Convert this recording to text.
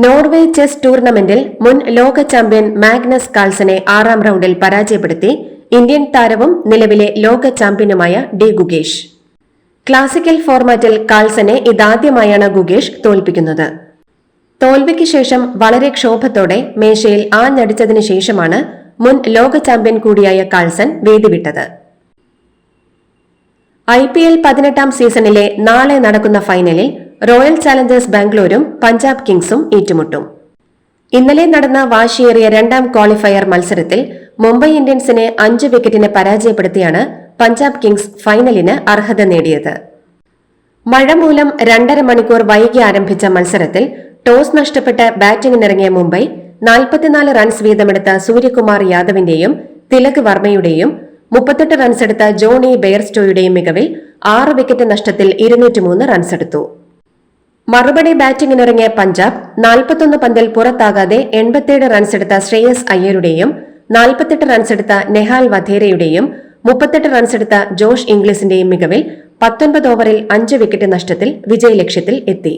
Norway chess ടൂർണമെന്റിൽ മുൻ ലോക ചാമ്പ്യൻ മാഗ്നസ് കാൾസനെ 6ാം റൌണ്ടിൽ പരാജയപ്പെടുത്തി ഇന്ത്യൻ താരവും നിലവിലെ ലോക ചാമ്പ്യനുമായ ഡി ഗുഗേഷ്. ക്ലാസിക്കൽ ഫോർമാറ്റിൽ കാൾസനെ ഇതാദ്യമായാണ് ഗുഗേഷ് തോൽപ്പിക്കുന്നത്. തോൽവിക്ക് ശേഷം വളരെ ക്ഷോഭത്തോടെ മേശയിൽ ആഞ്ഞടിച്ചതിനു ശേഷമാണ് മുൻ ലോക ചാമ്പ്യൻ കൂടിയായ കാൾസൻ വേദി വിട്ടത്. IPL 18ാം സീസണിലെ നാളെ നടക്കുന്ന ഫൈനലിൽ റോയൽ ചാലഞ്ചേഴ്സ് ബാംഗ്ലൂരും പഞ്ചാബ് കിങ്സും ഏറ്റുമുട്ടും. ഇന്നലെ നടന്ന വാശിയേറിയ 2ാം ക്വാളിഫയർ മത്സരത്തിൽ മുംബൈ ഇന്ത്യൻസിനെ 5 വിക്കറ്റിന് പരാജയപ്പെടുത്തിയാണ് പഞ്ചാബ് കിങ്സ് ഫൈനലിന് അർഹത നേടിയത്. മഴ മൂലം 2.5 മണിക്കൂർ വൈകി ആരംഭിച്ച മത്സരത്തിൽ ടോസ് നഷ്ടപ്പെട്ട് ബാറ്റിംഗിനിറങ്ങിയ മുംബൈ 44 റൺസ് വീതമെടുത്ത സൂര്യകുമാർ യാദവിന്റെയും തിലക് വർമ്മയുടെയും 38 റൺസെടുത്ത ജോണി ബെയർസ്റ്റോയുടെയും മികവിൽ 6 വിക്കറ്റ് നഷ്ടത്തിൽ 203 റൺസെടുത്തു. മറുപടി ബാറ്റിംഗിനിറങ്ങിയ പഞ്ചാബ് 41 പന്തിൽ പുറത്താകാതെ 87 റൺസെടുത്ത ശ്രേയസ് അയ്യരുടെയും 48 റൺസെടുത്ത നെഹാൽ വധേരയുടെയും 38 റൺസെടുത്ത ജോഷ് ഇംഗ്ലീസിന്റെയും മികവിൽ 19 ഓവറിൽ 5 വിക്കറ്റ് നഷ്ടത്തിൽ വിജയലക്ഷ്യത്തിൽ എത്തി.